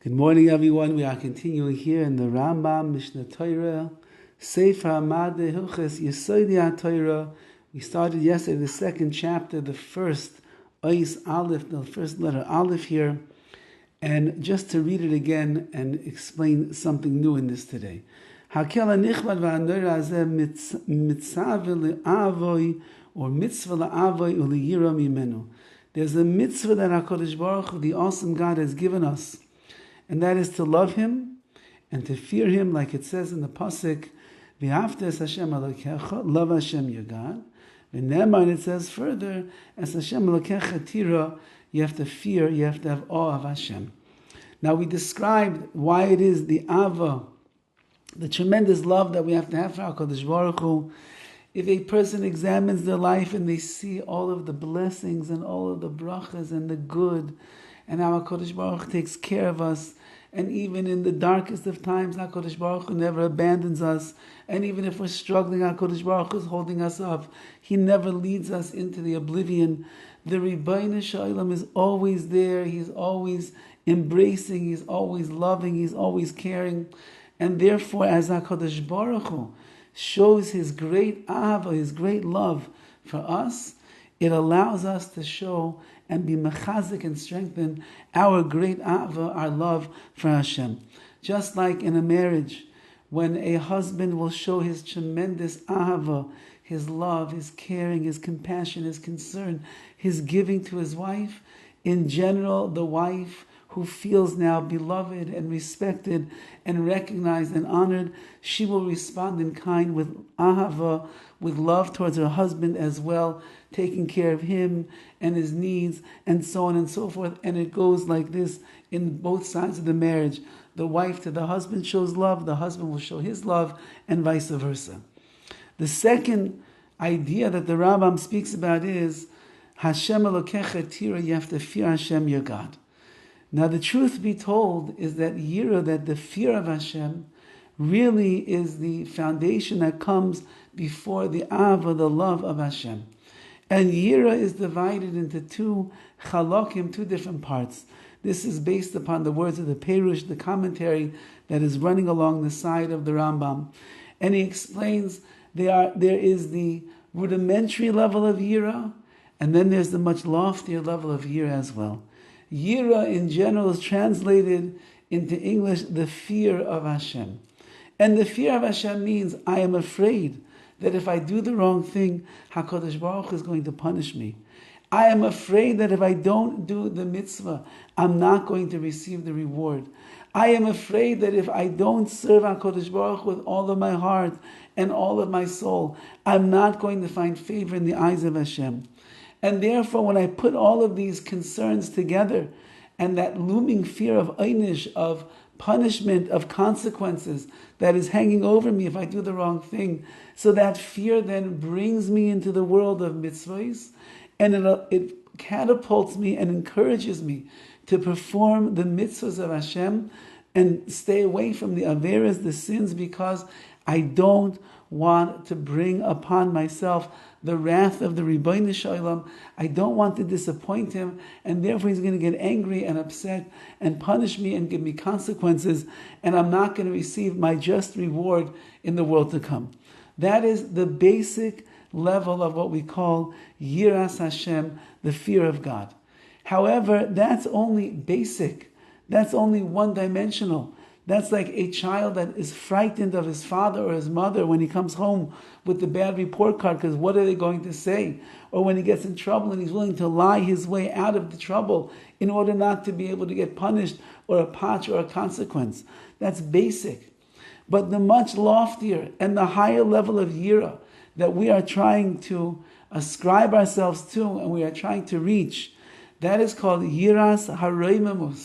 Good morning, everyone. We are continuing here in the RAMBAM, MISHNEH TORAH, SEFER, HAMADAH, HILCHOS, YESODEI, HATORAH. We started yesterday the second chapter, the first Aleph, the first letter Aleph here. And just to read it again and explain something new in this today. Hakel hanichbad v'hanora hazeh mitzvah le'avoy, or mitzvah le'avoy u'leyira mimenu. There's a mitzvah that HaKadosh Baruch Hu, the awesome God, has given us. And that is to love Him and to fear Him, like it says in the pasuk, "V'ahavta Hashem Elokecha," love Hashem your God. And it says further, as Hashem Elokecha Tira, you have to fear, you have to have awe of Hashem. Now we described why it is the Ava, the tremendous love that we have to have for HaKadosh Baruch Hu. If a person examines their life and they see all of the blessings and all of the brachas and the good, and how HaKadosh Baruch Hu takes care of us, and even in the darkest of times, HaKadosh Baruch Hu never abandons us, and even if we're struggling, HaKadosh Baruch Hu is holding us up. He never leads us into the oblivion. The Rabbi Shalom is always there. He's always embracing. He's always loving. He's always caring. And therefore, as HaKadosh Baruch Hu shows His great ahava, His great love for us, it allows us to show and be mechazik and strengthen our great ahava, our love for Hashem. Just like in a marriage, when a husband will show his tremendous ahava, his love, his caring, his compassion, his concern, his giving to his wife, in general, the wife who feels now beloved and respected and recognized and honored, she will respond in kind with ahava, with love towards her husband as well, taking care of him and his needs and so on and so forth. And it goes like this in both sides of the marriage. The wife to the husband shows love, the husband will show his love, and vice versa. The second idea that the RAMBAM speaks about is Hashem Elokecha Tira, you have to fear Hashem your God. Now the truth be told is that Yira, that the fear of Hashem, really is the foundation that comes before the Ava, the love of Hashem. And Yira is divided into two chalokim, two different parts. This is based upon the words of the Perush, the commentary that is running along the side of the Rambam. And he explains there is the rudimentary level of Yira, and then there's the much loftier level of Yira as well. Yira in general is translated into English, the fear of Hashem. And the fear of Hashem means I am afraid that if I do the wrong thing, HaKadosh Baruch Hu is going to punish me. I am afraid that if I don't do the mitzvah, I'm not going to receive the reward. I am afraid that if I don't serve HaKadosh Baruch Hu with all of my heart and all of my soul, I'm not going to find favor in the eyes of Hashem. And therefore, when I put all of these concerns together, and that looming fear of einish, of punishment, of consequences that is hanging over me if I do the wrong thing, so that fear then brings me into the world of mitzvahs, and it catapults me and encourages me to perform the mitzvahs of Hashem and stay away from the averas, the sins, because I don't want to bring upon myself the wrath of the Rabbi Shalom. I don't want to disappoint Him, and therefore He's going to get angry and upset and punish me and give me consequences, and I'm not going to receive my just reward in the world to come. That is the basic level of what we call Yiras Hashem, the fear of God. However, that's only basic. That's only one-dimensional. That's like a child that is frightened of his father or his mother when he comes home with the bad report card, because what are they going to say? Or when he gets in trouble and he's willing to lie his way out of the trouble in order not to be able to get punished or a patch or a consequence. That's basic. But the much loftier and the higher level of Yira that we are trying to ascribe ourselves to and we are trying to reach, that is called Yiras Hashem.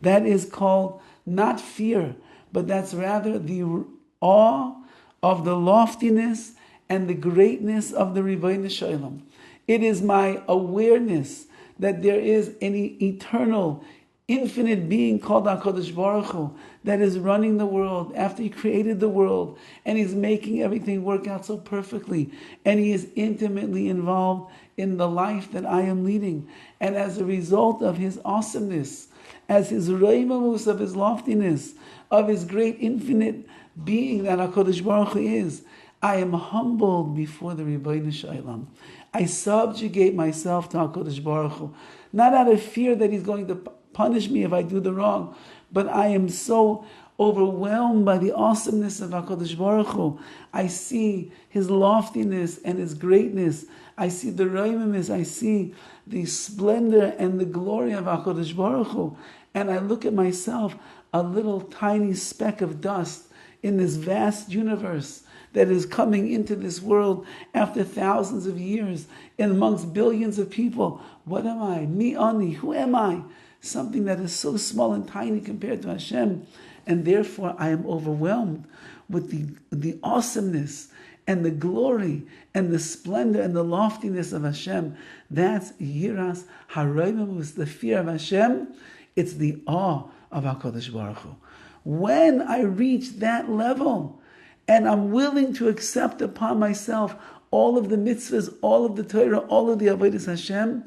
That is called not fear, but that's rather the awe of the loftiness and the greatness of the Rabbi Shalom. It is my awareness that there is an eternal, infinite being called HaKadosh Baruch Hu that is running the world after He created the world, and He's making everything work out so perfectly, and He is intimately involved in the life that I am leading. And as a result of His awesomeness as his reimamus of his loftiness, of his great infinite being that HaKadosh Baruch Hu is. I am humbled before the Rebbeinu Shalom. I subjugate myself to HaKadosh Baruch Hu, not out of fear that he's going to punish me if I do the wrong, but I am so overwhelmed by the awesomeness of HaKadosh Baruch Hu. I see his loftiness and his greatness. I see the reimamus. I see the splendor and the glory of HaKadosh Baruch Hu. And I look at myself, a little tiny speck of dust in this vast universe that is coming into this world after thousands of years and amongst billions of people. What am I? Mi ani. Who am I? Something that is so small and tiny compared to Hashem. And therefore I am overwhelmed with the awesomeness and the glory and the splendor and the loftiness of Hashem. That's Yiras Hashem, the fear of Hashem. It's the awe of HaKadosh Baruch Hu. When I reach that level, and I'm willing to accept upon myself all of the mitzvahs, all of the Torah, all of the avodas Hashem,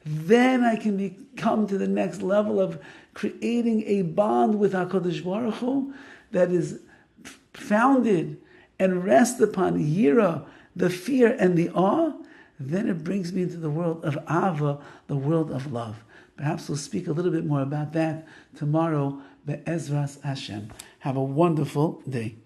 then I can come to the next level of creating a bond with HaKadosh Baruch Hu that is founded and rests upon Yira, the fear and the awe. Then it brings me into the world of Ava, the world of love. Perhaps we'll speak a little bit more about that tomorrow, Be'ezras Hashem. Have a wonderful day.